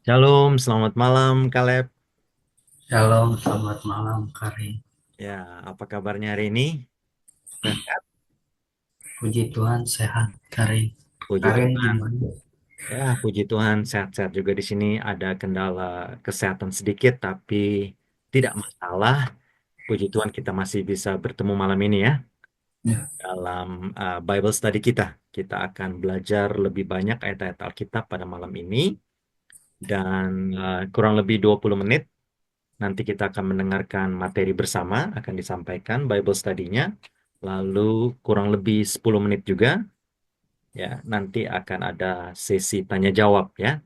Shalom, selamat malam Kaleb. Shalom, selamat malam, Kari. Ya, apa kabarnya hari ini? Sehat? Puji Tuhan, sehat, Kari. Puji Karen Tuhan. gimana? Ya, puji Tuhan sehat-sehat juga di sini. Ada kendala kesehatan sedikit, tapi tidak masalah. Puji Tuhan kita masih bisa bertemu malam ini ya. Ya, Dalam Bible study kita. Kita akan belajar lebih banyak ayat-ayat Alkitab pada malam ini. Dan kurang lebih 20 menit. Nanti kita akan mendengarkan materi bersama, akan disampaikan Bible study-nya. Lalu kurang lebih 10 menit juga, ya, nanti akan ada sesi tanya jawab ya.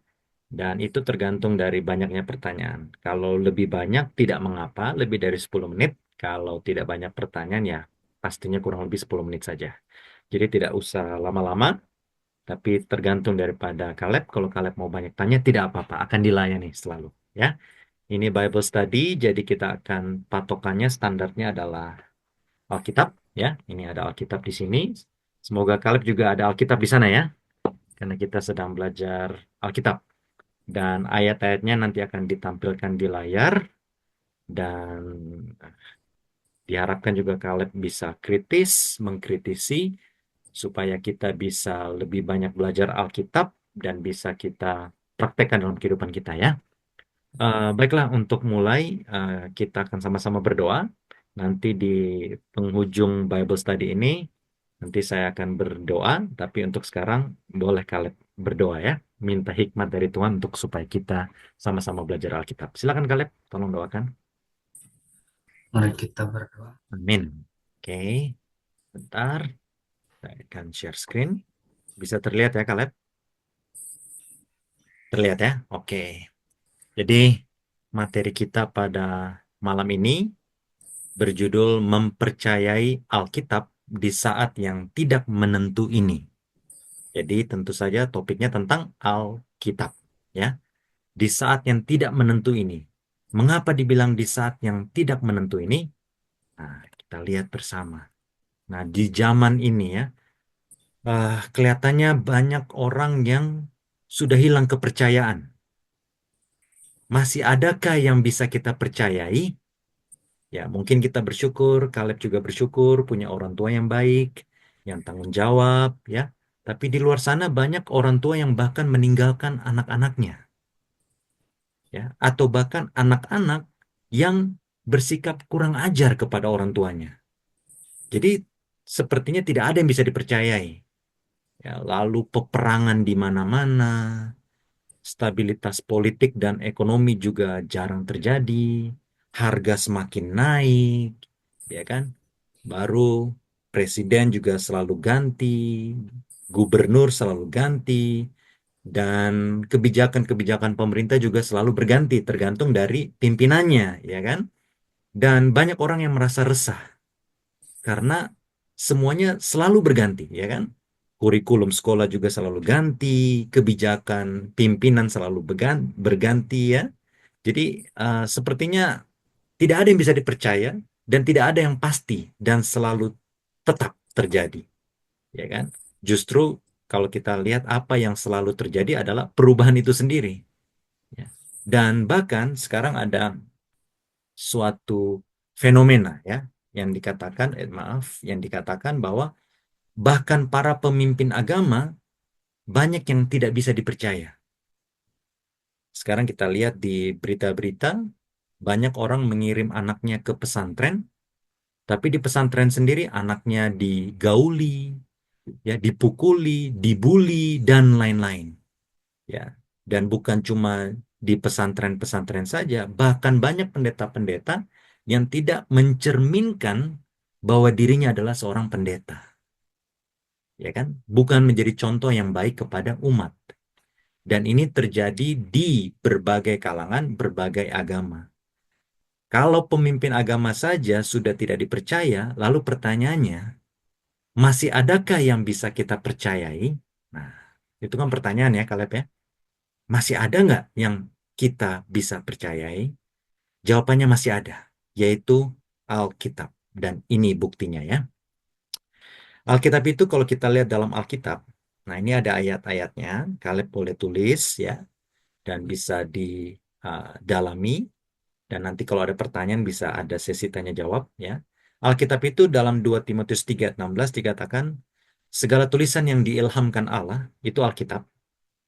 Dan itu tergantung dari banyaknya pertanyaan. Kalau lebih banyak tidak mengapa, lebih dari 10 menit. Kalau tidak banyak pertanyaan ya pastinya kurang lebih 10 menit saja. Jadi tidak usah lama-lama, tapi tergantung daripada Kaleb. Kalau Kaleb mau banyak tanya tidak apa-apa, akan dilayani selalu ya. Ini Bible study, jadi kita akan patokannya standarnya adalah Alkitab ya. Ini ada Alkitab di sini. Semoga Kaleb juga ada Alkitab di sana ya, karena kita sedang belajar Alkitab. Dan ayat-ayatnya nanti akan ditampilkan di layar dan diharapkan juga Kaleb bisa kritis, mengkritisi supaya kita bisa lebih banyak belajar Alkitab dan bisa kita praktekkan dalam kehidupan kita ya. Baiklah, untuk mulai kita akan sama-sama berdoa. Nanti di penghujung Bible study ini, nanti saya akan berdoa. Tapi untuk sekarang, boleh Kaleb berdoa ya. Minta hikmat dari Tuhan untuk supaya kita sama-sama belajar Alkitab. Silakan Kaleb, tolong doakan. mari kita berdoa. Amin. Oke, bentar. Saya akan share screen. Bisa terlihat ya Kaleb? Terlihat ya? Oke. Jadi, materi kita pada malam ini berjudul Mempercayai Alkitab di Saat yang Tidak Menentu Ini. Jadi tentu saja topiknya tentang Alkitab, ya. Di saat yang tidak menentu ini. Mengapa dibilang di saat yang tidak menentu ini? Nah, kita lihat bersama. Nah, di zaman ini ya, kelihatannya banyak orang yang sudah hilang kepercayaan. Masih adakah yang bisa kita percayai? Ya, mungkin kita bersyukur, Kaleb juga bersyukur, punya orang tua yang baik, yang tanggung jawab, ya. Tapi di luar sana banyak orang tua yang bahkan meninggalkan anak-anaknya, ya. Atau bahkan anak-anak yang bersikap kurang ajar kepada orang tuanya. Jadi sepertinya tidak ada yang bisa dipercayai. Ya, lalu peperangan di mana-mana, stabilitas politik dan ekonomi juga jarang terjadi, harga semakin naik, ya kan? Baru presiden juga selalu ganti, gubernur selalu ganti, dan kebijakan-kebijakan pemerintah juga selalu berganti, tergantung dari pimpinannya, ya kan? Dan banyak orang yang merasa resah karena semuanya selalu berganti, ya kan? Kurikulum sekolah juga selalu ganti, kebijakan pimpinan selalu berganti, ya. Jadi sepertinya tidak ada yang bisa dipercaya dan tidak ada yang pasti dan selalu tetap terjadi, ya kan? Justru kalau kita lihat apa yang selalu terjadi adalah perubahan itu sendiri, ya. Dan bahkan sekarang ada suatu fenomena ya yang dikatakan bahwa bahkan para pemimpin agama banyak yang tidak bisa dipercaya. Sekarang kita lihat di berita-berita banyak orang mengirim anaknya ke pesantren, tapi di pesantren sendiri anaknya digauli, ya, dipukuli, dibully dan lain-lain, ya. Dan bukan cuma di pesantren-pesantren saja, bahkan banyak pendeta-pendeta yang tidak mencerminkan bahwa dirinya adalah seorang pendeta, ya kan? Bukan menjadi contoh yang baik kepada umat. Dan ini terjadi di berbagai kalangan, berbagai agama. Kalau pemimpin agama saja sudah tidak dipercaya, lalu pertanyaannya, masih adakah yang bisa kita percayai? Nah, itu kan pertanyaan ya, Kaleb ya. Masih ada nggak yang kita bisa percayai? Jawabannya masih ada, yaitu Alkitab. Dan ini buktinya ya. Alkitab itu kalau kita lihat dalam Alkitab, nah ini ada ayat-ayatnya, Kaleb boleh tulis ya. dan bisa didalami. Dan nanti kalau ada pertanyaan bisa ada sesi tanya jawab ya. Alkitab itu dalam 2 Timotius 3:16 dikatakan segala tulisan yang diilhamkan Allah itu Alkitab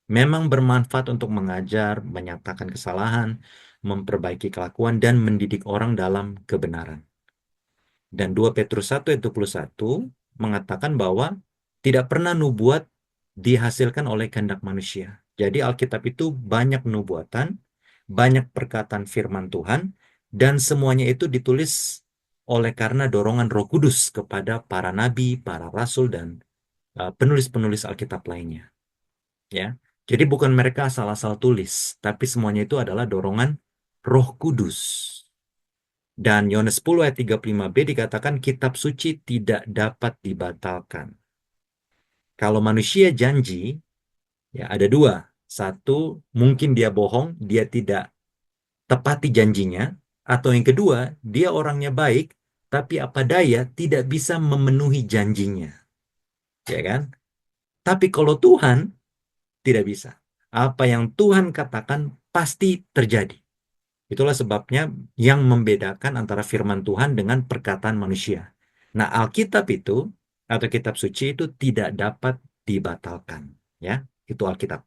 memang bermanfaat untuk mengajar, menyatakan kesalahan, memperbaiki kelakuan dan mendidik orang dalam kebenaran. Dan 2 Petrus 1 ayat 21 mengatakan bahwa tidak pernah nubuat dihasilkan oleh kehendak manusia. Jadi Alkitab itu banyak nubuatan, banyak perkataan firman Tuhan, dan semuanya itu ditulis oleh karena dorongan Roh Kudus kepada para nabi, para rasul, dan penulis-penulis Alkitab lainnya. Ya, jadi bukan mereka asal-asal tulis, tapi semuanya itu adalah dorongan Roh Kudus. Dan Yohanes 10 ayat 35b dikatakan kitab suci tidak dapat dibatalkan. Kalau manusia janji, ya ada dua. Satu, mungkin dia bohong, dia tidak tepati janjinya. Atau yang kedua, dia orangnya baik, tapi apa daya tidak bisa memenuhi janjinya. Ya kan? Tapi kalau Tuhan, tidak bisa. Apa yang Tuhan katakan pasti terjadi. Itulah sebabnya yang membedakan antara firman Tuhan dengan perkataan manusia. Nah, Alkitab itu atau kitab suci itu tidak dapat dibatalkan, ya. Itu Alkitab.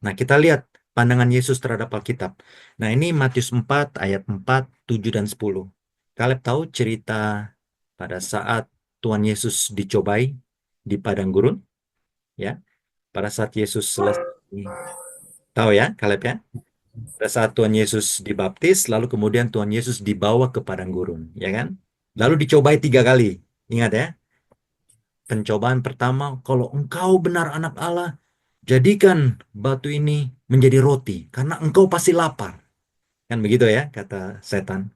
Nah, kita lihat pandangan Yesus terhadap Alkitab. Nah, ini Matius 4 ayat 4, 7 dan 10. Kaleb tahu cerita pada saat Tuhan Yesus dicobai di padang gurun, ya. Pada saat Yesus selesai, tahu ya, Kaleb ya? Pada saat Tuhan Yesus dibaptis, lalu kemudian Tuhan Yesus dibawa ke padang gurun, ya kan? Lalu dicobai 3 kali. Ingat ya, pencobaan pertama, kalau engkau benar anak Allah, jadikan batu ini menjadi roti, karena engkau pasti lapar. Kan begitu ya, kata setan.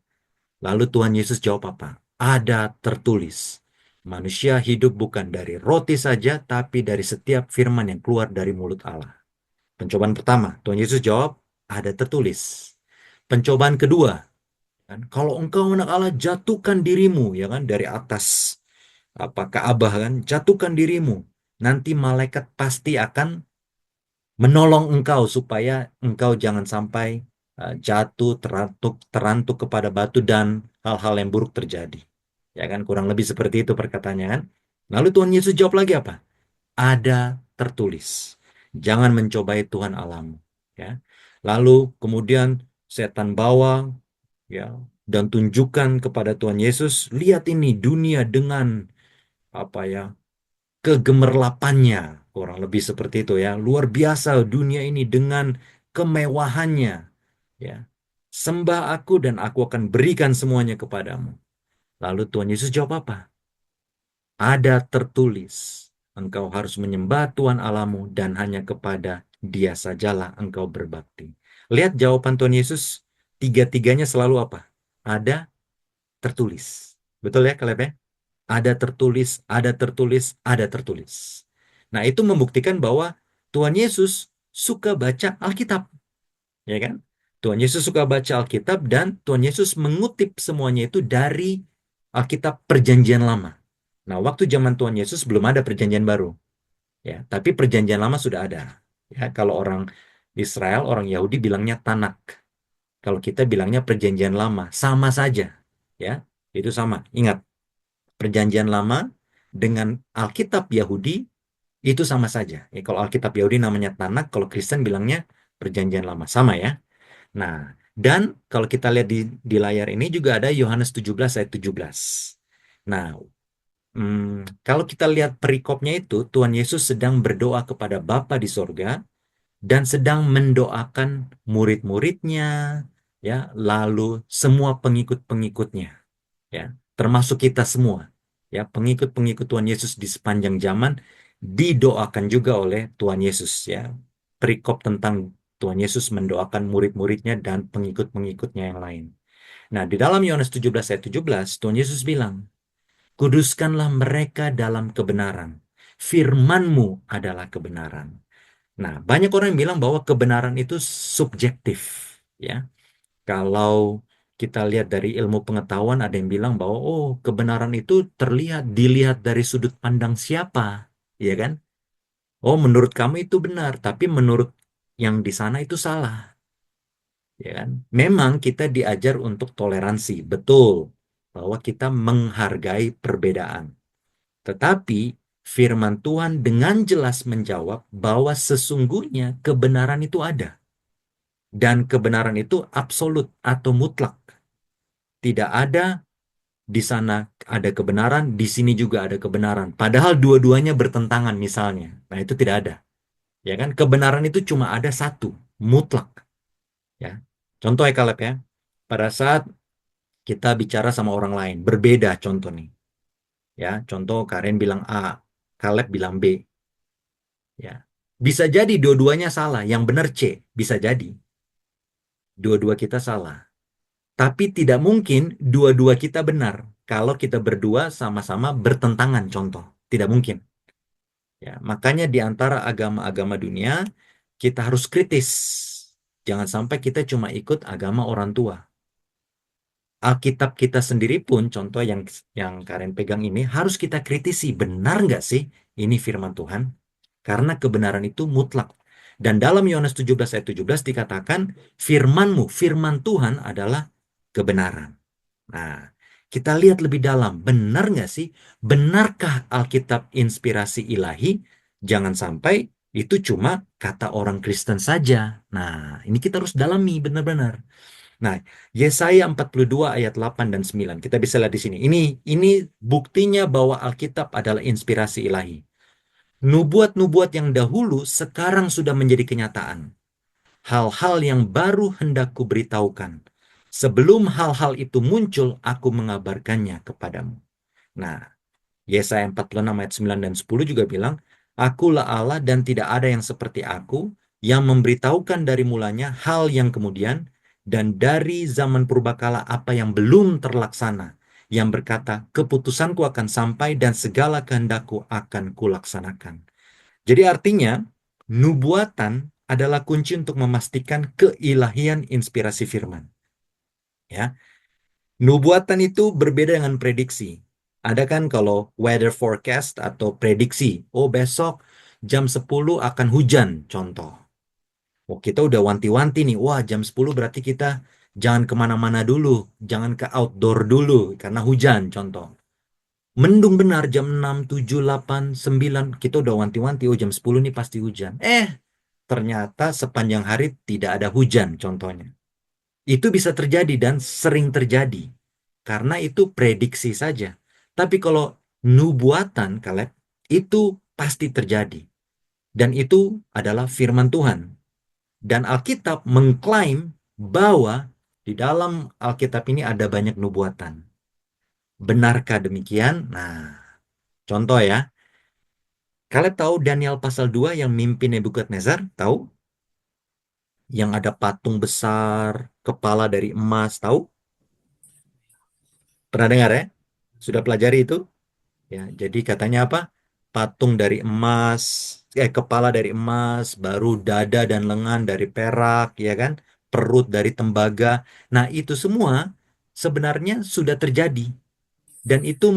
Lalu Tuhan Yesus jawab apa? Ada tertulis, manusia hidup bukan dari roti saja, tapi dari setiap firman yang keluar dari mulut Allah. Pencobaan pertama, Tuhan Yesus jawab, ada tertulis. Pencobaan kedua, kan, kalau engkau anak Allah jatuhkan dirimu ya kan dari atas apa Ka'bah kan, jatuhkan dirimu. Nanti malaikat pasti akan menolong engkau supaya engkau jangan sampai jatuh terantuk kepada batu dan hal-hal yang buruk terjadi. Ya kan kurang lebih seperti itu perkataannya kan. Lalu Tuhan Yesus jawab lagi apa? Ada tertulis. Jangan mencobai Tuhan Allahmu. Ya. Lalu kemudian setan bawa ya dan tunjukkan kepada Tuhan Yesus, lihat ini dunia dengan apa ya kegemerlapannya, kurang lebih seperti itu ya, luar biasa dunia ini dengan kemewahannya, ya, sembah aku dan aku akan berikan semuanya kepadamu. Lalu Tuhan Yesus jawab apa? Ada tertulis, engkau harus menyembah Tuhan Allahmu dan hanya kepada Dia sajalah engkau berbakti. Lihat jawaban Tuhan Yesus, tiga-tiganya selalu apa? Ada tertulis. Betul ya, Kaleb ya? Ada tertulis, ada tertulis, ada tertulis. Nah, itu membuktikan bahwa Tuhan Yesus suka baca Alkitab, ya kan? Tuhan Yesus suka baca Alkitab dan Tuhan Yesus mengutip semuanya itu dari Alkitab Perjanjian Lama. Nah, waktu zaman Tuhan Yesus belum ada Perjanjian Baru, ya, tapi Perjanjian Lama sudah ada. Ya, kalau orang Israel, orang Yahudi bilangnya Tanak. Kalau kita bilangnya Perjanjian Lama, sama saja, ya, itu sama. Ingat, Perjanjian Lama dengan Alkitab Yahudi itu sama saja. Ya, kalau Alkitab Yahudi namanya Tanakh, kalau Kristen bilangnya Perjanjian Lama. Sama ya. Nah, dan kalau kita lihat di layar ini juga ada Yohanes 17 ayat 17. Nah, kalau kita lihat perikopnya itu, Tuhan Yesus sedang berdoa kepada Bapa di sorga dan sedang mendoakan murid-muridnya, ya, lalu semua pengikut-pengikutnya, ya, termasuk kita semua, ya, pengikut-pengikut Tuhan Yesus di sepanjang zaman didoakan juga oleh Tuhan Yesus, ya. Perikop tentang Tuhan Yesus mendoakan murid-muridnya dan pengikut-pengikutnya yang lain. Nah, di dalam Yohanes 17 ayat 17, Tuhan Yesus bilang, kuduskanlah mereka dalam kebenaran. Firman-Mu adalah kebenaran. Nah, banyak orang yang bilang bahwa kebenaran itu subjektif, ya. Kalau kita lihat dari ilmu pengetahuan ada yang bilang bahwa oh kebenaran itu dilihat dari sudut pandang siapa, ya kan? Oh menurut kamu itu benar, tapi menurut yang di sana itu salah, ya kan? Memang kita diajar untuk toleransi, betul, bahwa kita menghargai perbedaan. Tetapi firman Tuhan dengan jelas menjawab bahwa sesungguhnya kebenaran itu ada. Dan kebenaran itu absolut atau mutlak. Tidak ada di sana ada kebenaran, di sini juga ada kebenaran. Padahal dua-duanya bertentangan misalnya. Nah, itu tidak ada. Ya kan? Kebenaran itu cuma ada satu, mutlak. Ya. Contoh ya Kaleb ya. Pada saat kita bicara sama orang lain, berbeda contoh nih. Ya, contoh Karen bilang A, Kaleb bilang B. Ya. Bisa jadi dua-duanya salah, yang benar C. Bisa jadi. Dua-dua kita salah. Tapi tidak mungkin dua-dua kita benar kalau kita berdua sama-sama bertentangan contoh. Tidak mungkin. Ya, makanya di antara agama-agama dunia kita harus kritis. Jangan sampai kita cuma ikut agama orang tua. Alkitab kita sendiri pun, contoh yang Karen pegang ini, harus kita kritisi. Benar nggak sih ini firman Tuhan? Karena kebenaran itu mutlak. Dan dalam Yohanes 17 ayat 17 dikatakan, firmanmu, firman Tuhan adalah kebenaran. Nah, kita lihat lebih dalam. Benar nggak sih? Benarkah Alkitab inspirasi ilahi? Jangan sampai itu cuma kata orang Kristen saja. Nah, ini kita harus dalami benar-benar. Nah, Yesaya 42 ayat 8 dan 9. Kita bisa lihat di sini. Ini buktinya bahwa Alkitab adalah inspirasi ilahi. Nubuat-nubuat yang dahulu sekarang sudah menjadi kenyataan. Hal-hal yang baru hendak kuberitahukan. Sebelum hal-hal itu muncul, aku mengabarkannya kepadamu. Nah, Yesaya 46 ayat 9 dan 10 juga bilang, Akulah Allah dan tidak ada yang seperti aku, yang memberitahukan dari mulanya hal yang kemudian, dan dari zaman purbakala apa yang belum terlaksana, yang berkata, keputusanku akan sampai dan segala kehendakku akan kulaksanakan. Jadi artinya, nubuatan adalah kunci untuk memastikan keilahian inspirasi firman. Ya, nubuatan itu berbeda dengan prediksi. Ada kan kalau weather forecast atau prediksi, oh besok jam 10 akan hujan, contoh. Oh kita udah wanti-wanti nih, wah jam 10 berarti kita jangan kemana-mana dulu, jangan ke outdoor dulu karena hujan, contoh. Mendung benar jam 6, 7, 8, 9, kita udah wanti-wanti, oh jam 10 nih pasti hujan. Ternyata sepanjang hari tidak ada hujan, contohnya. Itu bisa terjadi dan sering terjadi. Karena itu prediksi saja. Tapi kalau nubuatan, Kaleb, itu pasti terjadi. Dan itu adalah firman Tuhan. Dan Alkitab mengklaim bahwa di dalam Alkitab ini ada banyak nubuatan. Benarkah demikian? Nah, contoh ya. Kaleb tahu Daniel pasal 2 yang mimpi Nebukadnezar? Tahu? Yang ada patung besar, kepala dari emas, tahu? Pernah dengar ya? Sudah pelajari itu? Ya, jadi katanya apa? Patung dari emas, kepala dari emas, baru dada dan lengan dari perak, ya kan? Perut dari tembaga. Nah, itu semua sebenarnya sudah terjadi dan itu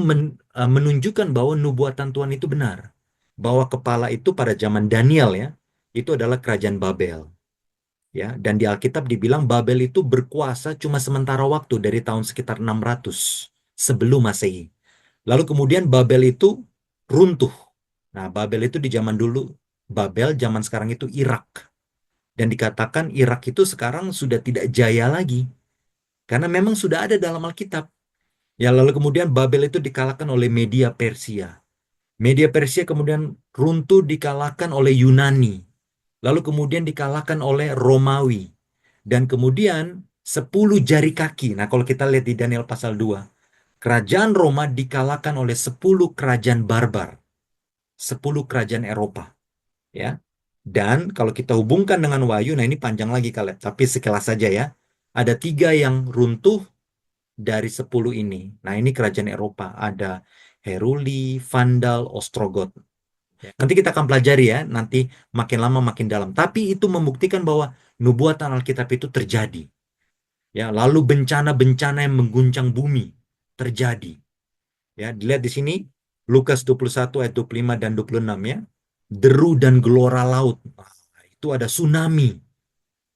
menunjukkan bahwa nubuatan Tuhan itu benar. Bahwa kepala itu pada zaman Daniel ya, itu adalah kerajaan Babel. Ya, dan di Alkitab dibilang Babel itu berkuasa cuma sementara waktu dari tahun sekitar 600 sebelum Masehi. Lalu kemudian Babel itu runtuh. Nah, Babel itu di zaman dulu, Babel zaman sekarang itu Irak. Dan dikatakan Irak itu sekarang sudah tidak jaya lagi. Karena memang sudah ada dalam Alkitab. Ya, lalu kemudian Babel itu dikalahkan oleh Media Persia. Media Persia kemudian runtuh dikalahkan oleh Yunani. Lalu kemudian dikalahkan oleh Romawi. Dan kemudian 10 jari kaki. Nah, kalau kita lihat di Daniel pasal 2, kerajaan Roma dikalahkan oleh 10 kerajaan barbar, 10 kerajaan Eropa, ya. Dan kalau kita hubungkan dengan Wahyu, nah ini panjang lagi Kaleb, tapi sekilas saja ya. Ada 3 yang runtuh dari 10 ini. Nah, ini kerajaan Eropa. Ada Heruli, Vandal, Ostrogot. Ya, nanti kita akan pelajari ya, nanti makin lama makin dalam. Tapi itu membuktikan bahwa nubuatan Alkitab itu terjadi. Ya, lalu bencana-bencana yang mengguncang bumi terjadi. Ya, dilihat di sini Lukas 21 ayat 25 dan 26 ya. Deru dan gelora laut. Nah, itu ada tsunami.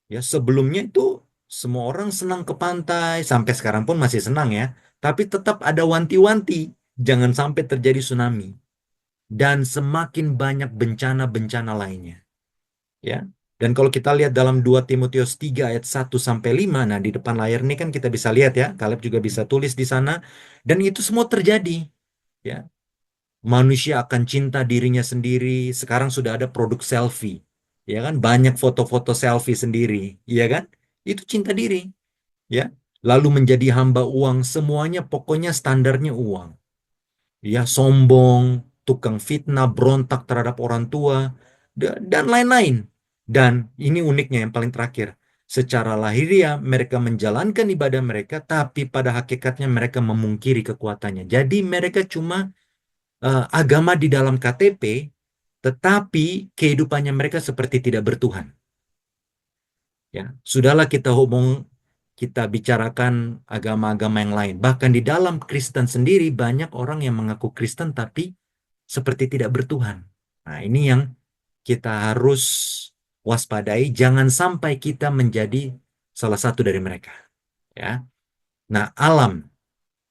Ya, sebelumnya itu semua orang senang ke pantai, sampai sekarang pun masih senang ya. Tapi tetap ada wanti-wanti, jangan sampai terjadi tsunami. Dan semakin banyak bencana-bencana lainnya. Ya. Dan kalau kita lihat dalam 2 Timotius 3 ayat 1 sampai 5, nah di depan layar ini kan kita bisa lihat ya, Kaleb juga bisa tulis di sana. Dan itu semua terjadi. Ya. Manusia akan cinta dirinya sendiri. Sekarang sudah ada produk selfie. Ya kan? Banyak foto-foto selfie sendiri. Iya kan? Itu cinta diri. Ya. Lalu menjadi hamba uang. Semuanya pokoknya standarnya uang. Ya, sombong, tukang fitnah, berontak terhadap orang tua, dan lain-lain. Dan ini uniknya yang paling terakhir. Secara lahiriah mereka menjalankan ibadah mereka, tapi pada hakikatnya mereka memungkiri kekuatannya. Jadi mereka cuma agama di dalam KTP, tetapi kehidupannya mereka seperti tidak bertuhan. Ya, sudahlah kita kita bicarakan agama-agama yang lain. Bahkan di dalam Kristen sendiri banyak orang yang mengaku Kristen tapi seperti tidak bertuhan. Nah, ini yang kita harus waspadai. Jangan sampai kita menjadi salah satu dari mereka. Ya. Nah, alam.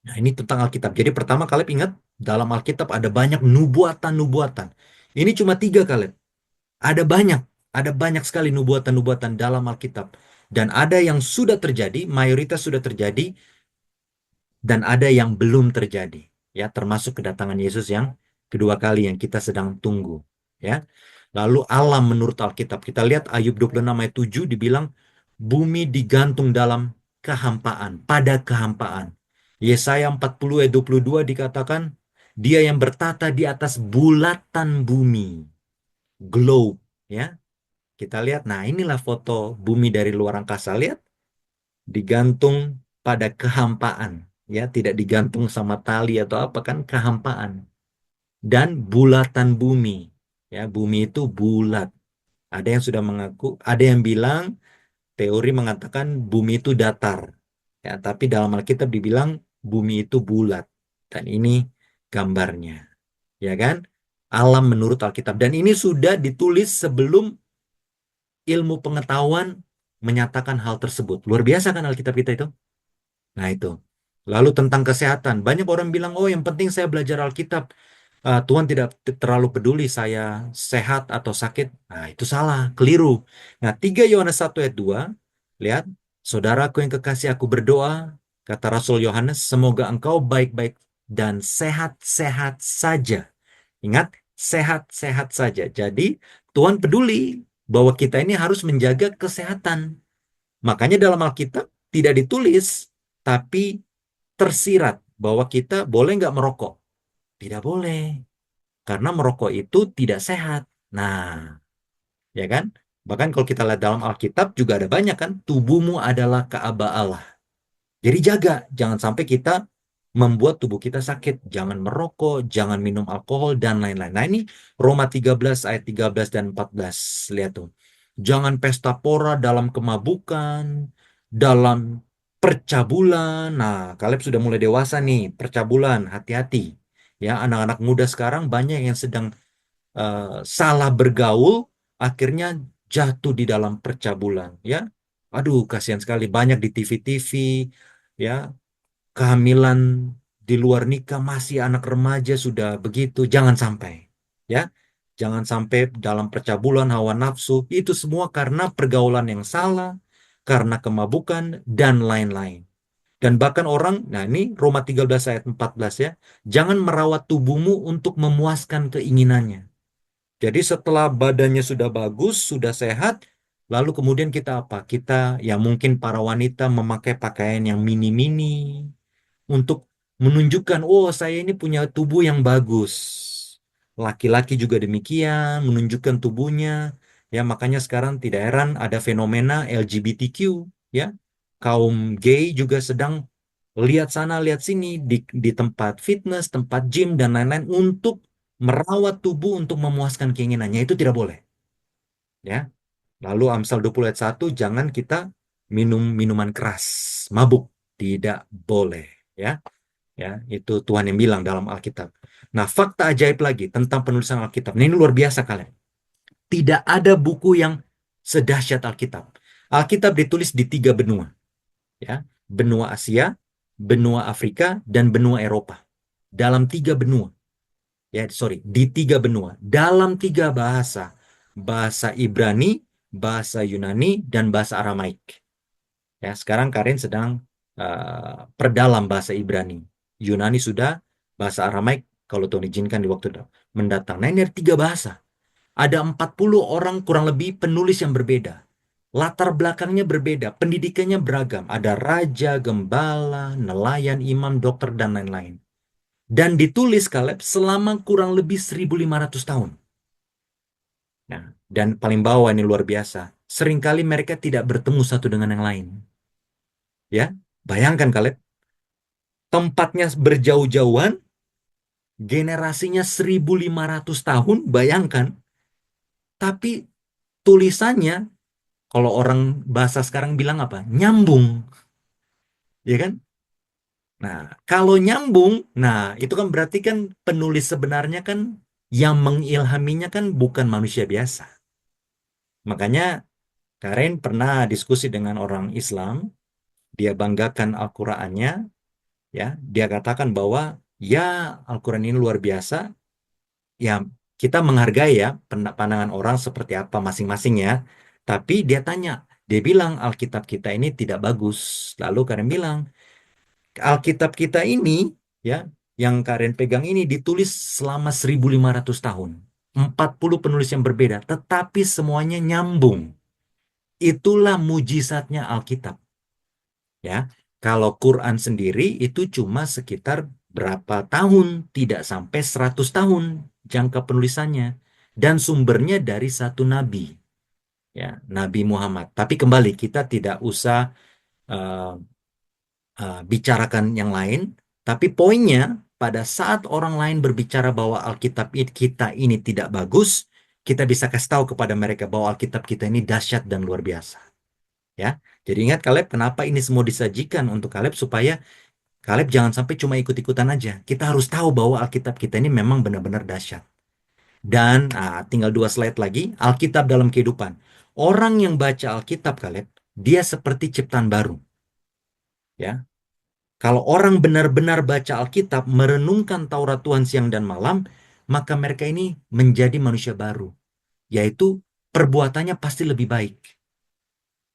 Nah, ini tentang Alkitab. Jadi pertama kalian ingat, dalam Alkitab ada banyak nubuatan-nubuatan. Ini cuma 3 kalian. Ada banyak. Ada banyak sekali nubuatan-nubuatan dalam Alkitab. Dan ada yang sudah terjadi, mayoritas sudah terjadi, dan ada yang belum terjadi. Ya, termasuk kedatangan Yesus yang kedua kali yang kita sedang tunggu. Ya. Lalu alam menurut Alkitab. Kita lihat Ayub 26 ayat 7 dibilang bumi digantung dalam kehampaan, pada kehampaan. Yesaya 40 ayat 22 dikatakan dia yang bertata di atas bulatan bumi, globe, ya. Kita lihat, nah inilah foto bumi dari luar angkasa. Lihat, digantung pada kehampaan, ya, tidak digantung sama tali atau apa kan, kehampaan. Dan bulatan bumi, ya, bumi itu bulat. Ada yang sudah mengaku, ada yang bilang, teori mengatakan bumi itu datar. Ya, tapi dalam Alkitab dibilang bumi itu bulat. Dan ini gambarnya, ya kan? Alam menurut Alkitab. Dan ini sudah ditulis sebelum ilmu pengetahuan menyatakan hal tersebut. Luar biasa kan Alkitab kita itu? Nah itu. Lalu tentang kesehatan. Banyak orang bilang, oh yang penting saya belajar Alkitab. Tuhan tidak terlalu peduli saya sehat atau sakit. Nah, itu salah, keliru. Nah, 3 Yohanes 1 ayat 2, lihat, saudaraku yang kekasih aku berdoa, kata Rasul Yohanes, semoga engkau baik-baik dan sehat-sehat saja. Ingat, sehat-sehat saja. Jadi, Tuhan peduli bahwa kita ini harus menjaga kesehatan. Makanya dalam Alkitab tidak ditulis, tapi tersirat bahwa kita boleh nggak merokok. Tidak boleh. Karena merokok itu tidak sehat. Nah, ya kan? Bahkan kalau kita lihat dalam Alkitab juga ada banyak kan, tubuhmu adalah Ka'bah Allah. Jadi jaga, jangan sampai kita membuat tubuh kita sakit. Jangan merokok, jangan minum alkohol, dan lain-lain. Nah ini Roma 13 ayat 13 dan 14. Lihat tuh. Jangan pesta pora dalam kemabukan, dalam percabulan. Nah, Kaleb sudah mulai dewasa nih, percabulan, hati-hati. Ya, anak-anak muda sekarang banyak yang sedang eh, salah bergaul, akhirnya jatuh di dalam percabulan. Ya, aduh, kasihan sekali. Banyak di TV-TV, ya, kehamilan di luar nikah masih anak remaja sudah begitu. Jangan sampai, ya, jangan sampai dalam percabulan hawa nafsu. Itu semua karena pergaulan yang salah, karena kemabukan dan lain-lain. Dan bahkan orang, nah ini Roma 13 ayat 14 ya, jangan merawat tubuhmu untuk memuaskan keinginannya. Jadi setelah badannya sudah bagus, sudah sehat, lalu kemudian kita apa? Kita, ya mungkin para wanita memakai pakaian yang mini-mini untuk menunjukkan, oh saya ini punya tubuh yang bagus. Laki-laki juga demikian, menunjukkan tubuhnya. Ya makanya sekarang tidak heran ada fenomena LGBTQ, ya. Kaum gay juga sedang lihat sana, lihat sini di tempat fitness, tempat gym dan lain-lain untuk merawat tubuh untuk memuaskan keinginannya. Itu tidak boleh, ya. Lalu Amsal 20 ayat 1, jangan kita minum minuman keras, mabuk, tidak boleh, ya. Ya, itu Tuhan yang bilang dalam Alkitab. Nah, fakta ajaib lagi tentang penulisan Alkitab. Nah, ini luar biasa kalian. Tidak ada buku yang Sedahsyat Alkitab. Alkitab ditulis di 3 benua, ya, benua Asia, benua Afrika, dan benua Eropa. Dalam 3 benua, ya, sorry, di 3 benua, dalam 3 bahasa, bahasa Ibrani, bahasa Yunani, dan bahasa Aramaik. Ya, sekarang Karin sedang perdalam bahasa Ibrani. Yunani sudah, bahasa Aramaik kalau Tuhan izinkan di waktu mendatang. Nah, ini ada 3 bahasa. Ada 40 orang kurang lebih penulis yang berbeda. Latar belakangnya berbeda, pendidikannya beragam. Ada raja, gembala, nelayan, imam, dokter, dan lain-lain. Dan ditulis Kaleb selama kurang lebih 1.500 tahun. Nah, dan paling bawah ini luar biasa. Seringkali mereka tidak bertemu satu dengan yang lain. Ya, bayangkan Kaleb, tempatnya berjauh-jauhan, generasinya 1.500 tahun, bayangkan. Tapi tulisannya, kalau orang bahasa sekarang bilang apa? Nyambung, ya kan? Nah, kalau nyambung, nah itu kan berarti kan penulis sebenarnya kan yang mengilhaminya kan bukan manusia biasa. Makanya Karen pernah diskusi dengan orang Islam, dia banggakan Al-Qur'annya, ya, dia katakan bahwa ya Al-Quran ini luar biasa, ya kita menghargai ya pandangan orang seperti apa masing-masing ya. Tapi dia tanya, dia bilang Alkitab kita ini tidak bagus. Lalu Karen bilang, Alkitab kita ini ya, yang Karen pegang ini ditulis selama 1.500 tahun. 40 penulis yang berbeda, tetapi semuanya nyambung. Itulah mujizatnya Alkitab. Ya, kalau Quran sendiri itu cuma sekitar berapa tahun, tidak sampai 100 tahun jangka penulisannya, dan sumbernya dari satu nabi, ya, Nabi Muhammad. Tapi kembali kita tidak usah eh, bicarakan yang lain, tapi poinnya pada saat orang lain berbicara bahwa Alkitab kita ini tidak bagus, kita bisa kasih tahu kepada mereka bahwa Alkitab kita ini dahsyat dan luar biasa. Ya, jadi ingat Kaleb, kenapa ini semua disajikan untuk Kaleb supaya Kaleb jangan sampai cuma ikut-ikutan aja. Kita harus tahu bahwa Alkitab kita ini memang benar-benar dahsyat. Dan tinggal 2 slide lagi, Alkitab dalam kehidupan. Orang yang baca Alkitab, Kaleb, dia seperti ciptaan baru. Ya, kalau orang benar-benar baca Alkitab, merenungkan Taurat Tuhan siang dan malam, maka mereka ini menjadi manusia baru. Yaitu perbuatannya pasti lebih baik.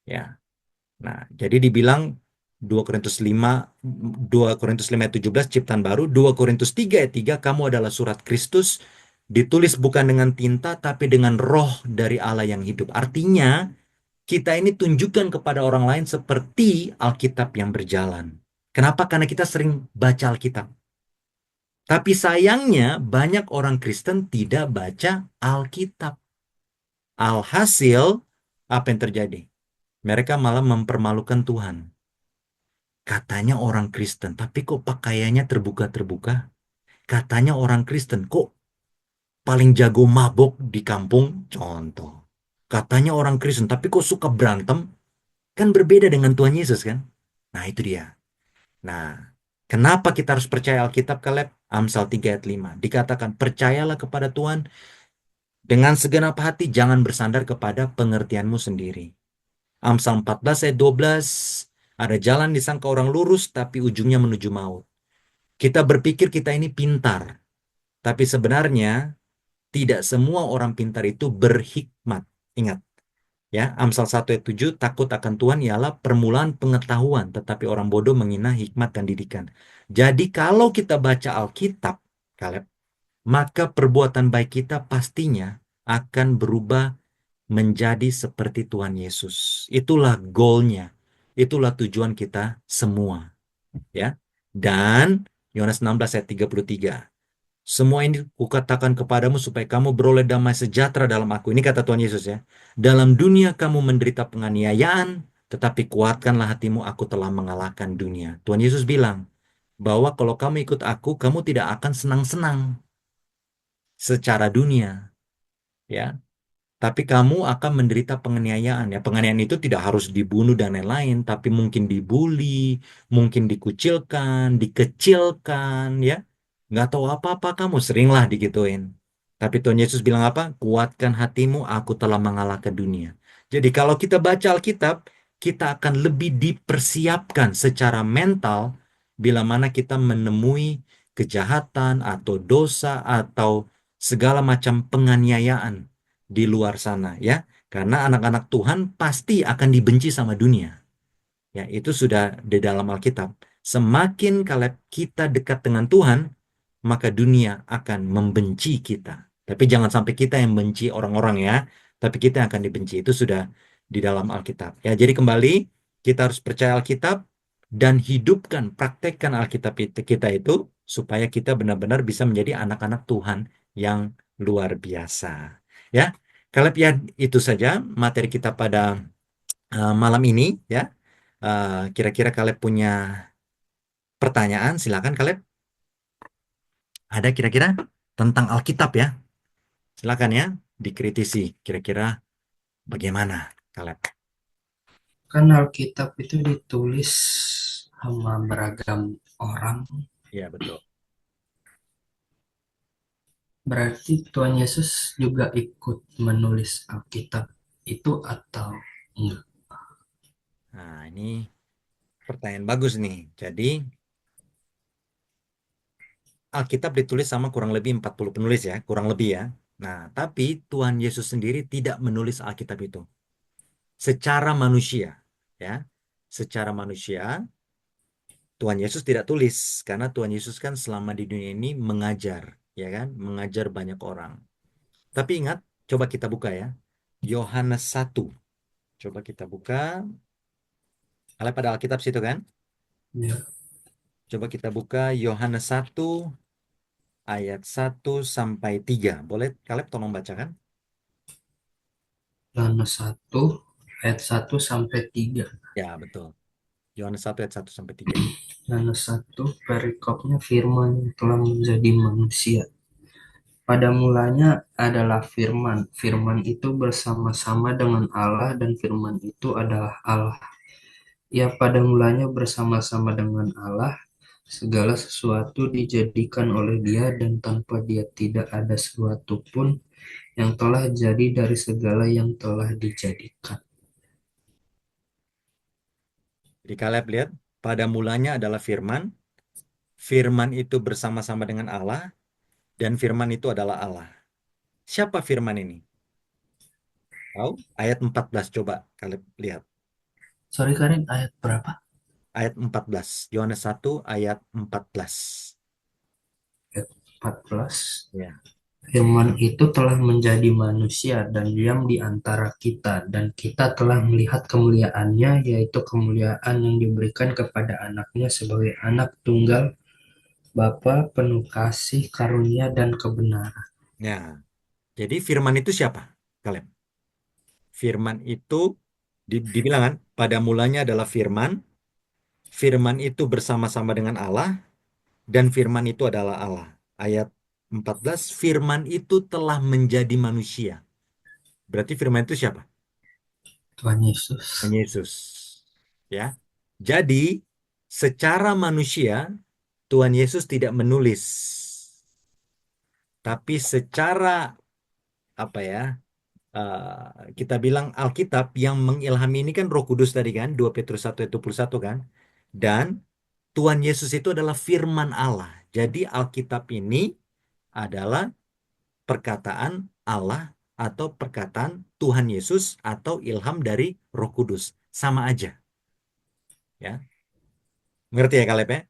Ya, nah, jadi dibilang 2 Korintus 5, 2 Korintus 5 ayat 17 ciptaan baru, 2 Korintus 3 ayat 3 kamu adalah surat Kristus, ditulis bukan dengan tinta tapi dengan roh dari Allah yang hidup. Artinya, kita ini tunjukkan kepada orang lain seperti Alkitab yang berjalan. Kenapa? Karena kita sering baca Alkitab. Tapi sayangnya banyak orang Kristen tidak baca Alkitab. Alhasil, apa yang terjadi? Mereka malah mempermalukan Tuhan. Katanya orang Kristen, tapi kok pakaiannya terbuka-terbuka? Katanya orang Kristen, kok paling jago mabok di kampung? Contoh. Katanya orang Kristen, tapi kok suka berantem? Kan berbeda dengan Tuhan Yesus kan? Nah, itu dia. Nah, kenapa kita harus percaya Alkitab, Kaleb? Amsal 3 ayat 5. Dikatakan, percayalah kepada Tuhan dengan segenap hati, jangan bersandar kepada pengertianmu sendiri. Amsal 14 ayat 12. Ada jalan disangka orang lurus, tapi ujungnya menuju maut. Kita berpikir kita ini pintar, tapi sebenarnya tidak semua orang pintar itu berhikmat. Ingat, ya, Amsal 1 ayat 7, takut akan Tuhan ialah permulaan pengetahuan, tetapi orang bodoh menghina hikmat dan didikan. Jadi kalau kita baca Alkitab, Kaleb, maka perbuatan baik kita pastinya akan berubah menjadi seperti Tuhan Yesus. Itulah goalnya, itulah tujuan kita semua, ya. Dan Yohanes 16 ayat 33. Semua ini kukatakan kepadamu supaya kamu beroleh damai sejahtera dalam aku. Ini kata Tuhan Yesus ya. Dalam dunia kamu menderita penganiayaan, tetapi kuatkanlah hatimu, aku telah mengalahkan dunia. Tuhan Yesus bilang bahwa kalau kamu ikut aku, kamu tidak akan senang-senang secara dunia, ya. Tapi kamu akan menderita penganiayaan ya. Penganiayaan itu tidak harus dibunuh dan lain-lain, tapi mungkin dibully, mungkin dikucilkan, dikecilkan ya. Nggak tahu apa-apa kamu seringlah digituin. Tapi Tuhan Yesus bilang apa? Kuatkan hatimu, aku telah mengalahkan dunia. Jadi kalau kita baca Alkitab, kita akan lebih dipersiapkan secara mental bila mana kita menemui kejahatan atau dosa atau segala macam penganiayaan di luar sana ya. Karena anak-anak Tuhan pasti akan dibenci sama dunia. Ya, itu sudah di dalam Alkitab. Semakin kalau kita dekat dengan Tuhan, maka dunia akan membenci kita. Tapi jangan sampai kita yang benci orang-orang ya, tapi kita yang akan dibenci. Itu sudah di dalam Alkitab. Ya, jadi kembali kita harus percaya Alkitab dan hidupkan, praktekkan Alkitab kita itu supaya kita benar-benar bisa menjadi anak-anak Tuhan yang luar biasa. Ya, kalau ya itu saja materi kita pada malam ini ya. Kira-kira kalian punya pertanyaan, silakan kalian. Ada kira-kira tentang Alkitab ya? Silakan ya, dikritisi. Kira-kira bagaimana kalian? Kan Alkitab itu ditulis sama beragam orang. Ya, betul. Berarti Tuhan Yesus juga ikut menulis Alkitab itu atau enggak? Nah, ini pertanyaan bagus nih. Jadi, Alkitab ditulis sama kurang lebih 40 penulis ya, kurang lebih ya. Nah, tapi Tuhan Yesus sendiri tidak menulis Alkitab itu secara manusia, ya. Secara manusia, Tuhan Yesus tidak tulis karena Tuhan Yesus kan selama di dunia ini mengajar, ya kan? Mengajar banyak orang. Tapi ingat, coba kita buka ya. Yohanes 1. Coba kita buka. Kalau pada Alkitab situ kan? Ya, Coba kita buka Yohanes 1 ayat 1 sampai 3. Boleh kalian tolong bacakan? Yohanes 1 ayat 1 sampai 3. Ya, betul. Yohanes 1 ayat 1 sampai 3. Yohanes 1 perikopnya firman yang telah menjadi manusia. Pada mulanya adalah firman. Firman itu bersama-sama dengan Allah dan firman itu adalah Allah. Ia pada mulanya bersama-sama dengan Allah. Segala sesuatu dijadikan oleh Dia dan tanpa Dia tidak ada sesuatu pun yang telah jadi dari segala yang telah dijadikan. Jadi kalian lihat, pada mulanya adalah firman. Firman itu bersama-sama dengan Allah. Dan firman itu adalah Allah. Siapa firman ini? Tahu? Ayat 14 coba kalian lihat. Sorry Karin, ayat berapa? Ayat 14. Yohanes 1 ayat 14. Ayat 14. Ya. Firman itu telah menjadi manusia dan diam di antara kita, dan kita telah melihat kemuliaannya, yaitu kemuliaan yang diberikan kepada anaknya sebagai anak tunggal, Bapa penuh kasih, karunia, dan kebenaran. Ya. Jadi firman itu siapa? Kalian. Firman itu dibilang kan, pada mulanya adalah firman. Firman itu bersama-sama dengan Allah dan firman itu adalah Allah. Ayat 14, firman itu telah menjadi manusia. Berarti firman itu siapa? Tuhan Yesus. Tuhan Yesus. Ya. Jadi secara manusia Tuhan Yesus tidak menulis, tapi secara apa ya? Kita bilang Alkitab yang mengilhami ini kan Roh Kudus tadi kan, 2 Petrus 1 ayat 21 kan. Dan Tuhan Yesus itu adalah firman Allah. Jadi Alkitab ini adalah perkataan Allah atau perkataan Tuhan Yesus atau ilham dari Roh Kudus. Sama aja, ya. Ngerti ya Kaleb ya?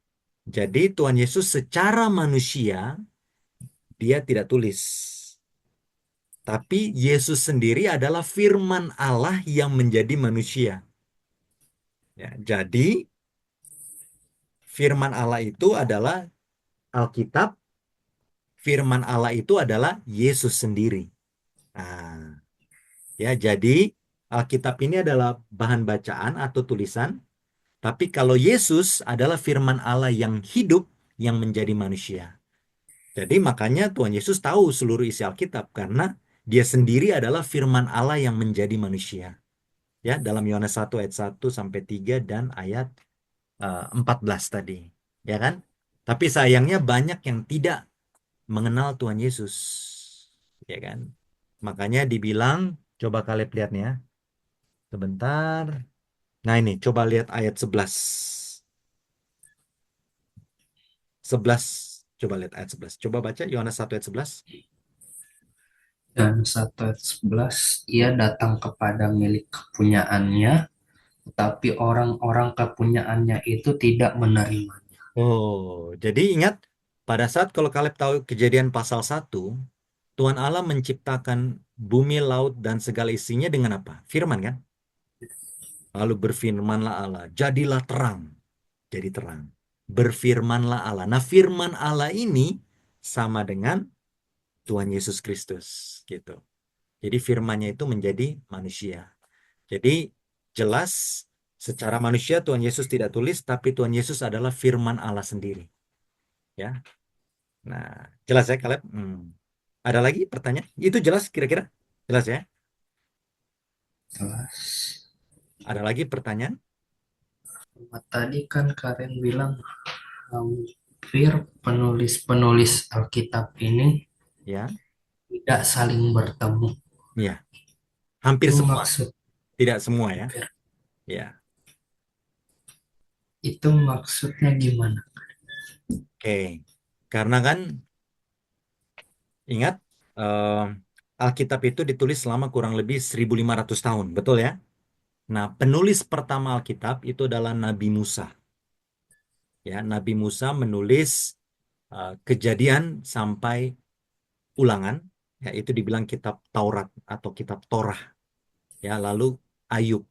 Jadi Tuhan Yesus secara manusia dia tidak tulis. Tapi Yesus sendiri adalah firman Allah yang menjadi manusia. Ya, jadi firman Allah itu adalah Alkitab, firman Allah itu adalah Yesus sendiri. Nah, ya jadi Alkitab ini adalah bahan bacaan atau tulisan, tapi kalau Yesus adalah firman Allah yang hidup yang menjadi manusia. Jadi makanya Tuhan Yesus tahu seluruh isi Alkitab karena dia sendiri adalah firman Allah yang menjadi manusia. Ya, dalam Yohanes 1 ayat 1 sampai 3 dan ayat 14 tadi. Ya kan? Tapi sayangnya banyak yang tidak mengenal Tuhan Yesus. Ya kan? Makanya dibilang, coba kalian lihat nih ya. Sebentar. Nah ini, coba lihat ayat 11. 11. Coba lihat ayat 11. Coba baca Yohanes 1 ayat 11. Dan 1 ayat 11, ia datang kepada milik kepunyaannya, tetapi orang-orang kepunyaannya itu tidak menerimanya. Oh, jadi ingat, pada saat kalau Kaleb tahu Kejadian pasal 1, Tuhan Allah menciptakan bumi, laut, dan segala isinya dengan apa? Firman kan? Lalu berfirmanlah Allah, jadilah terang. Jadi terang. Berfirmanlah Allah. Nah, firman Allah ini sama dengan Tuhan Yesus Kristus, gitu. Jadi firmannya itu menjadi manusia. Jadi jelas secara manusia Tuhan Yesus tidak tulis, tapi Tuhan Yesus adalah firman Allah sendiri. Ya, nah jelas ya Caleb. Ada lagi pertanyaan? Itu jelas kira-kira? Jelas ya? Jelas. Ada lagi pertanyaan? Tadi kan Karen bilang hampir penulis-penulis Alkitab ini Ya, tidak saling bertemu. ya, hampir Itu semua, maksud tidak semua ya. hampir. Ya, Itu maksudnya gimana? oke. Karena kan ingat, eh, Alkitab itu ditulis selama kurang lebih 1.500 tahun, betul ya? Nah, penulis pertama Alkitab itu adalah Nabi Musa. Ya, Nabi Musa menulis Kejadian sampai Ulangan, ya itu dibilang kitab Taurat atau kitab Torah. Ya, lalu Ayub,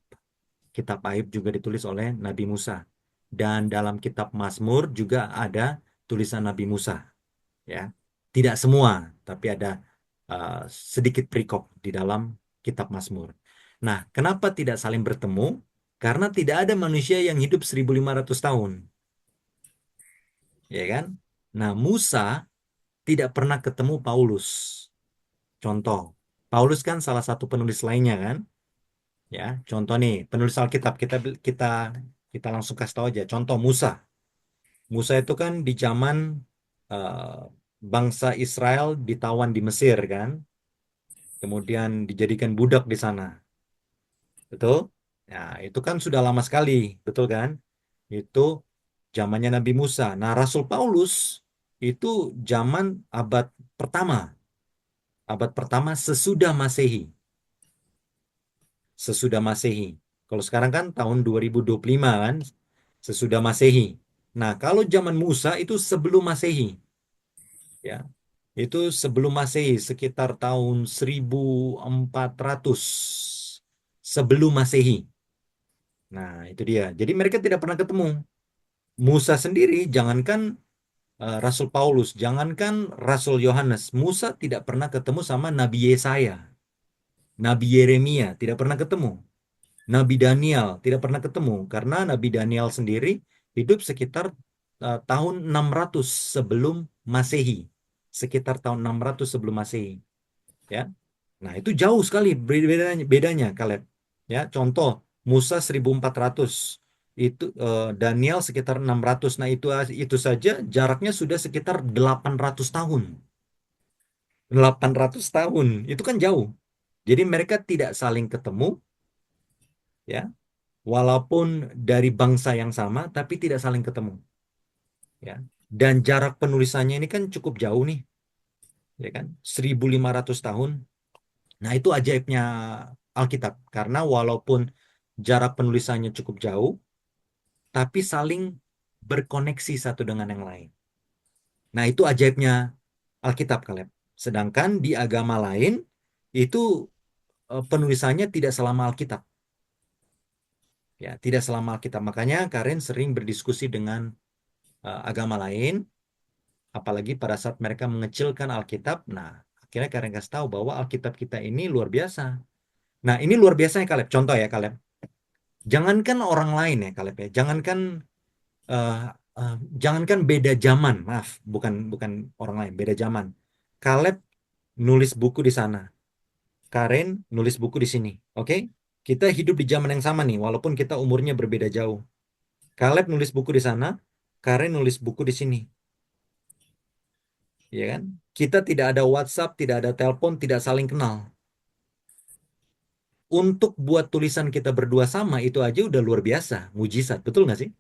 kitab Ayub juga ditulis oleh Nabi Musa. Dan dalam kitab Mazmur juga ada tulisan Nabi Musa. Ya, tidak semua, tapi ada uh, sedikit perikop di dalam kitab Mazmur. Nah, kenapa tidak saling bertemu? Karena tidak ada manusia yang hidup 1.500 tahun, ya kan? Nah, Musa tidak pernah ketemu Paulus. Contoh, Paulus kan salah satu penulis lainnya kan? Ya, contoh nih, penulis Alkitab kita kita langsung kasih tahu aja. Contoh Musa. Musa itu kan di zaman eh, bangsa Israel ditawan di Mesir kan? Kemudian dijadikan budak di sana. Betul? Ya, itu kan sudah lama sekali, betul kan? Itu zamannya Nabi Musa. Nah, Rasul Paulus itu zaman abad pertama, abad pertama sesudah Masehi, sesudah Masehi. Kalau sekarang kan tahun 2025 kan, sesudah Masehi. Nah, kalau zaman Musa itu sebelum Masehi, ya. Itu sebelum Masehi sekitar tahun 1400 sebelum Masehi. Nah, itu dia. Jadi mereka tidak pernah ketemu. Musa sendiri, jangankan Rasul Paulus, jangankan Rasul Yohanes, Musa tidak pernah ketemu sama Nabi Yesaya, Nabi Yeremia, tidak pernah ketemu. Nabi Daniel tidak pernah ketemu karena Nabi Daniel sendiri hidup sekitar tahun 600 sebelum Masehi. Sekitar tahun 600 sebelum Masehi, ya. Nah, itu jauh sekali bedanya Caleb. Ya, contoh Musa 1.400, itu Daniel sekitar 600. Nah, itu saja jaraknya sudah sekitar 800 tahun. 800 tahun. Itu kan jauh. Jadi mereka tidak saling ketemu, ya. Walaupun dari bangsa yang sama tapi tidak saling ketemu, ya. Dan jarak penulisannya ini kan cukup jauh nih, ya kan, 1.500 tahun. Nah, itu ajaibnya Alkitab karena walaupun jarak penulisannya cukup jauh tapi saling berkoneksi satu dengan yang lain. Nah, itu ajaibnya Alkitab, Kaleb. Sedangkan di agama lain itu penulisannya tidak selama Alkitab, ya, tidak selama Alkitab. Makanya Karen sering berdiskusi dengan agama lain, apalagi pada saat mereka mengecilkan Alkitab. Nah, akhirnya Karen kasih tahu bahwa Alkitab kita ini luar biasa. Nah, ini luar biasa ya, Kaleb. Contoh ya, Kaleb. Jangankan orang lain ya, Kaleb ya. Eh, eh, jangankan beda zaman, maaf, bukan bukan orang lain, beda zaman. Kaleb nulis buku di sana, Karen nulis buku di sini. Oke? Kita hidup di zaman yang sama nih, walaupun kita umurnya berbeda jauh. Kaleb nulis buku di sana, Karen nulis buku di sini, ya kan? Kita tidak ada WhatsApp, tidak ada telepon, tidak saling kenal. untuk buat tulisan kita berdua sama itu aja udah luar biasa, mujizat, betul nggak sih?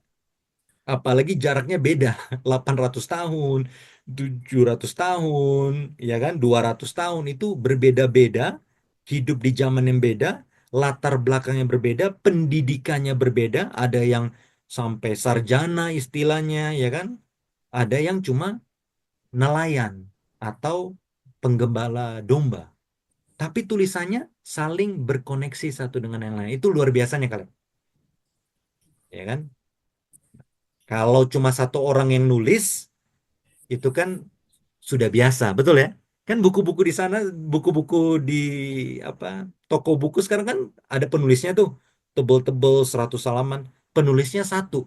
Apalagi jaraknya beda, 800 tahun, 700 tahun, ya kan, 200 tahun itu berbeda-beda, hidup di zaman yang beda, latar belakangnya berbeda, pendidikannya berbeda, ada yang sampai sarjana istilahnya, ya kan, ada yang cuma nelayan atau penggembala domba. Tapi tulisannya saling berkoneksi satu dengan yang lain. Itu luar biasanya kalian, ya kan? Kalau cuma satu orang yang nulis, itu kan sudah biasa, betul ya? Kan buku-buku di sana, buku-buku di apa toko buku sekarang kan ada penulisnya tuh, tebel-tebel 100 halaman, penulisnya satu.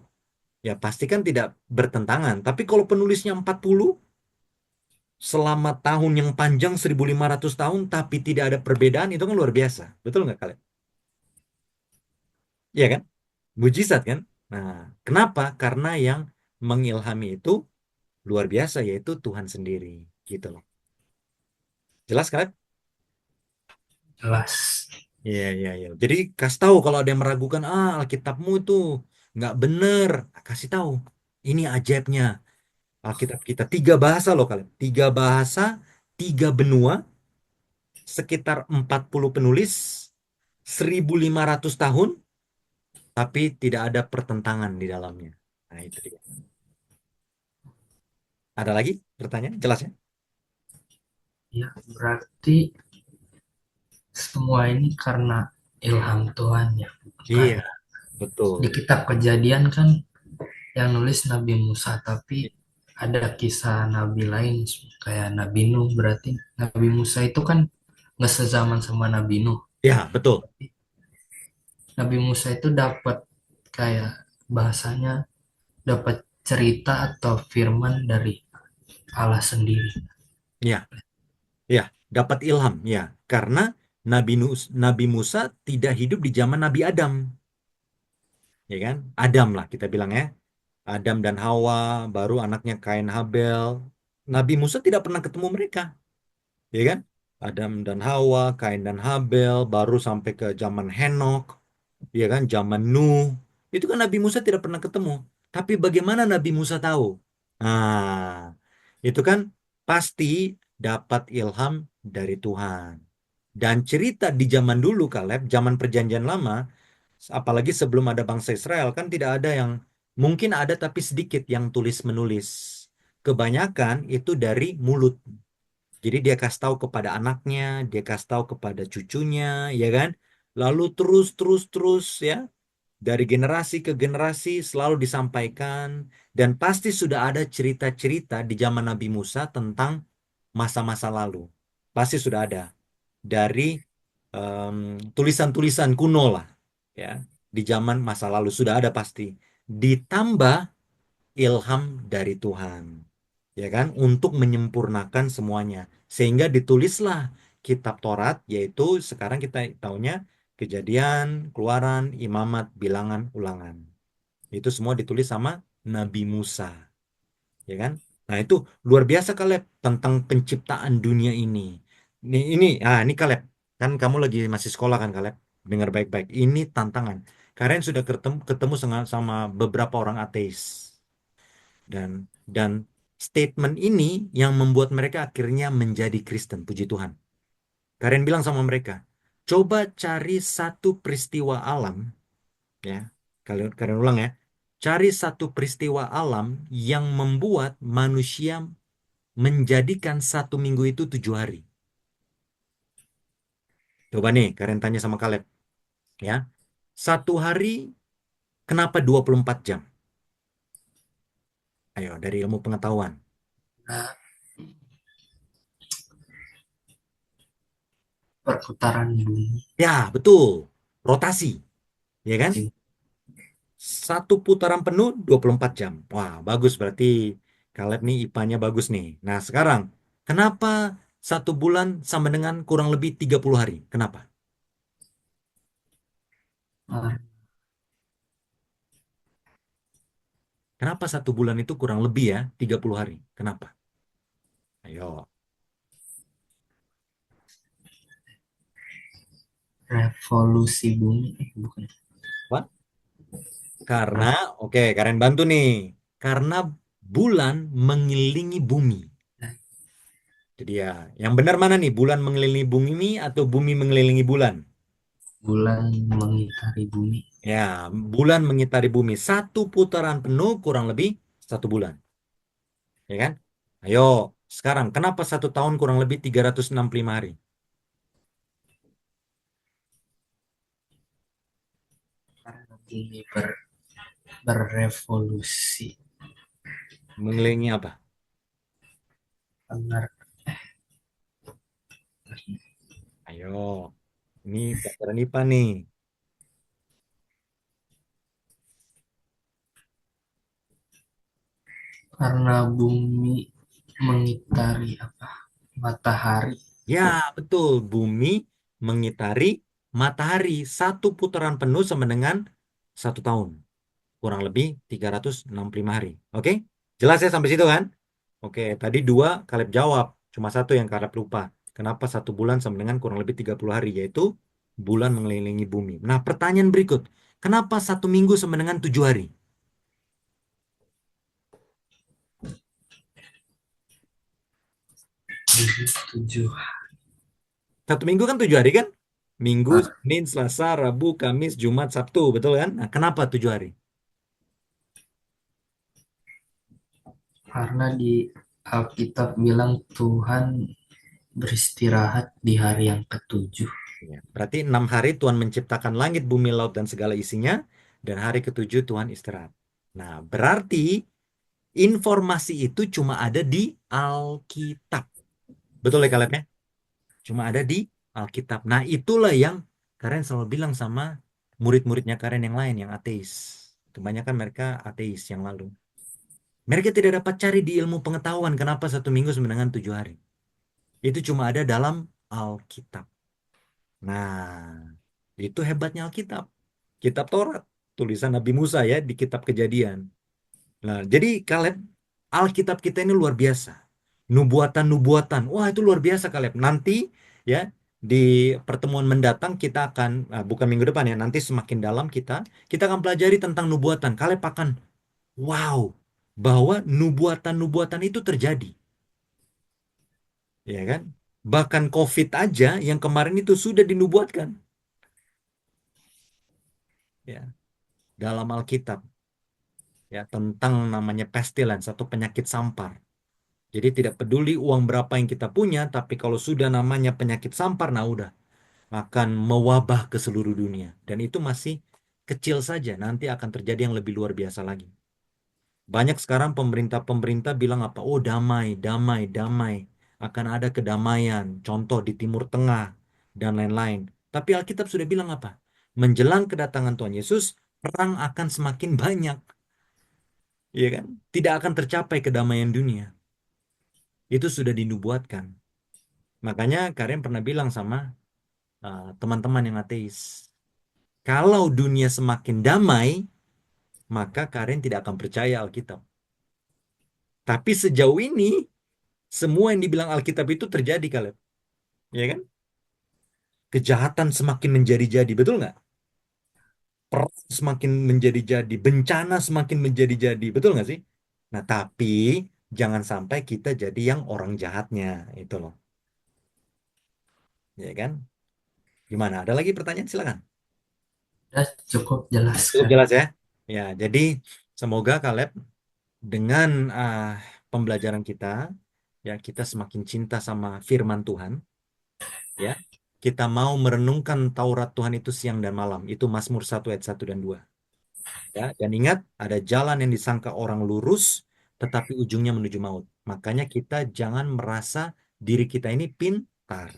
Ya pasti kan tidak bertentangan. Tapi kalau penulisnya 40 selama tahun yang panjang 1.500 tahun tapi tidak ada perbedaan itu kan luar biasa. Betul nggak kalian? Iya kan? Mujizat kan? Nah, kenapa? Karena yang mengilhami itu luar biasa yaitu Tuhan sendiri gitu loh. Jelas kan? Jelas. Iya, iya, iya. Jadi kasih tahu kalau ada yang meragukan, Alkitabmu itu nggak bener. Kasih tahu. Ini ajaibnya. Alkitab kita 3 bahasa loh kalian. 3 bahasa, 3 benua, sekitar 40 penulis, 1.500 tahun, tapi tidak ada pertentangan di dalamnya. Nah, itu dia. Ada lagi pertanyaan? Jelas ya? Ya, berarti semua ini karena ilham Tuhan ya. Iya, Kayak betul. di kitab Kejadian kan yang nulis Nabi Musa, tapi ada kisah nabi lain kayak Nabi Nuh. Berarti Nabi Musa itu kan nggak sezaman sama Nabi Nuh. Ya, betul. Nabi Musa itu dapat kayak bahasanya dapat cerita atau firman dari Allah sendiri. Ya, ya, dapat ilham, ya. Karena Nabi Musa tidak hidup di zaman Nabi Adam, ya kan? Adam lah kita bilang ya. Adam dan Hawa, baru anaknya Kain Habel. Nabi Musa tidak pernah ketemu mereka, ya kan? Adam dan Hawa, Kain dan Habel, baru sampai ke zaman Henok, ya kan? Zaman Nuh. Itu kan Nabi Musa tidak pernah ketemu. Tapi bagaimana Nabi Musa tahu? Nah, itu kan pasti dapat ilham dari Tuhan. Dan cerita di zaman dulu, Kaleb, zaman Perjanjian Lama, apalagi sebelum ada bangsa Israel, kan tidak ada yang, mungkin ada tapi sedikit yang tulis-menulis. Kebanyakan itu dari mulut. Jadi dia kasih tahu kepada anaknya, dia kasih tahu kepada cucunya, ya kan? Lalu terus, terus, terus, ya. Dari generasi ke generasi selalu disampaikan. Dan pasti sudah ada cerita-cerita di zaman Nabi Musa tentang masa-masa lalu. Pasti sudah ada dari em, tulisan-tulisan kuno lah, ya, di zaman masa lalu sudah ada pasti. Ditambah ilham dari Tuhan, ya kan, untuk menyempurnakan semuanya, sehingga ditulislah kitab Taurat, yaitu sekarang kita tahunya Kejadian, Keluaran, Imamat, Bilangan, Ulangan. Itu semua ditulis sama Nabi Musa, ya kan? Nah, itu luar biasa Kaleb tentang penciptaan dunia ini. Ini Kaleb, kan kamu lagi masih sekolah kan Kaleb? Dengar baik-baik. Ini tantangan. Kalian sudah ketemu sama beberapa orang ateis dan statement ini yang membuat mereka akhirnya menjadi Kristen, puji Tuhan. Kalian bilang sama mereka, coba cari satu peristiwa alam, ya. Kalian kalian ulang ya. Cari satu peristiwa alam yang membuat manusia menjadikan 1 minggu itu 7 hari. Coba nih, kalian tanya sama Kaleb, ya. 1 hari, kenapa 24 jam? Ayo, dari ilmu pengetahuan. Nah, perputaran bumi. Ya, betul. Rotasi, ya kan? Satu putaran penuh 24 jam. Wah, bagus berarti Kaleb nih IPA-nya bagus nih. Nah, sekarang, kenapa 1 bulan sama dengan kurang lebih 30 hari? Kenapa? Nah, Kenapa 1 bulan itu kurang lebih ya 30 hari? Kenapa? Ayo. Revolusi bumi, bukan. Apa? Karena, Rev- oke, kalian bantu nih. Karena bulan mengelilingi bumi. Jadi ya, yang benar mana nih? Bulan mengelilingi bumi atau bumi mengelilingi bulan? Bulan mengitari bumi. Ya, bulan mengitari bumi. Satu putaran penuh kurang lebih 1 bulan. Ya kan? Ayo, sekarang kenapa 1 tahun kurang lebih 365 hari? Karena bumi berevolusi. Mengelilingi apa? Benar. Ayo, ini pelajaran IPA nih. Karena bumi mengitari apa? Matahari. Ya, betul. Bumi mengitari matahari. Satu putaran penuh sama dengan 1 tahun. Kurang lebih 365 hari. Oke? Jelas ya sampai situ kan? Oke, tadi dua Kaleb jawab. Cuma satu yang Kaleb lupa. Kenapa 1 bulan sama dengan kurang lebih 30 hari, yaitu bulan mengelilingi bumi. Nah, pertanyaan berikut. Kenapa 1 minggu sama dengan 7 hari? 7 1 minggu kan 7 hari kan? Minggu, hari. Senin, Selasa, Rabu, Kamis, Jumat, Sabtu. Betul kan? Nah, kenapa 7 hari? Karena di Alkitab bilang Tuhan beristirahat di hari yang ketujuh. Ya, berarti 6 hari Tuhan menciptakan langit, bumi, laut, dan segala isinya. Dan hari ketujuh Tuhan istirahat. Nah, berarti informasi itu cuma ada di Alkitab. Betul ya kalian ya? Cuma ada di Alkitab. Nah, itulah yang Karen selalu bilang sama murid-muridnya Karen yang lain, yang ateis. Kebanyakan mereka ateis yang lalu. Mereka tidak dapat cari di ilmu pengetahuan kenapa 1 minggu sama dengan 7 hari. Itu cuma ada dalam Alkitab. Nah, itu hebatnya Alkitab. Kitab Taurat, tulisan Nabi Musa ya di kitab Kejadian. Nah, jadi Kaleb, Alkitab kita ini luar biasa. Nubuatan-nubuatan. Wah, itu luar biasa Kaleb. Nanti ya di pertemuan mendatang kita akan bukan minggu depan ya, nanti semakin dalam kita akan pelajari tentang nubuatan. Kaleb akan wow, bahwa nubuatan-nubuatan itu terjadi, ya kan? Bahkan COVID aja yang kemarin itu sudah dinubuatkan, ya, dalam Alkitab ya tentang namanya pestilence atau penyakit sampar. Jadi tidak peduli uang berapa yang kita punya, tapi kalau sudah namanya penyakit sampar, nah udah akan mewabah ke seluruh dunia. Dan itu masih kecil saja, nanti akan terjadi yang lebih luar biasa lagi. Banyak sekarang pemerintah-pemerintah bilang apa? Oh damai, damai, damai. Akan ada kedamaian, contoh di Timur Tengah, dan lain-lain. Tapi Alkitab sudah bilang apa? Menjelang kedatangan Tuhan Yesus, perang akan semakin banyak. Iya kan? Tidak akan tercapai kedamaian dunia. Itu sudah dinubuatkan. Makanya Karen pernah bilang sama teman-teman yang ateis, kalau dunia semakin damai, maka Karen tidak akan percaya Alkitab. Tapi sejauh ini, semua yang dibilang Alkitab itu terjadi, Kaleb. Ya kan? Kejahatan semakin menjadi-jadi, betul nggak? Perang semakin menjadi-jadi, bencana semakin menjadi-jadi, betul nggak sih? Nah, tapi jangan sampai kita jadi yang orang jahatnya, itu loh. Ya kan? Gimana? Ada lagi pertanyaan? Silakan. Sudah cukup jelas Cukup kan? jelas ya. Ya, jadi semoga Kaleb dengan pembelajaran kita, ya kita semakin cinta sama firman Tuhan, ya. Kita mau merenungkan Taurat Tuhan itu siang dan malam. Itu Mazmur 1 ayat 1 dan 2. Ya, dan ingat, ada jalan yang disangka orang lurus, tetapi ujungnya menuju maut. Makanya kita jangan merasa diri kita ini pintar.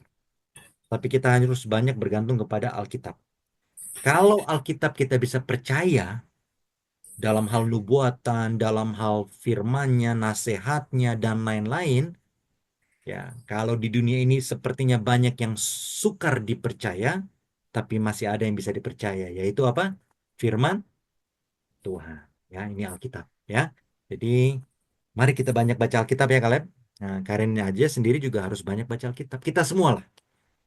Tapi kita harus banyak bergantung kepada Alkitab. Kalau Alkitab kita bisa percaya, dalam hal nubuatan, dalam hal firmannya, nasihatnya, dan lain-lain, ya, kalau di dunia ini sepertinya banyak yang sukar dipercaya, tapi masih ada yang bisa dipercaya, yaitu apa? Firman Tuhan. Ya, ini Alkitab. Ya, jadi mari kita banyak baca Alkitab ya, Kaleb. Nah, Karen aja sendiri juga harus banyak baca Alkitab. Kita semua lah.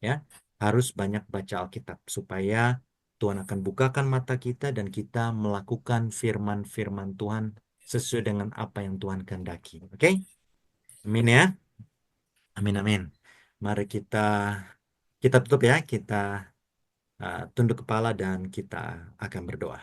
ya, harus banyak baca Alkitab supaya Tuhan akan bukakan mata kita dan kita melakukan firman-firman Tuhan sesuai dengan apa yang Tuhan kehendaki. Oke? Amin ya. Amin amin. Mari kita tutup ya, kita tunduk kepala dan kita akan berdoa.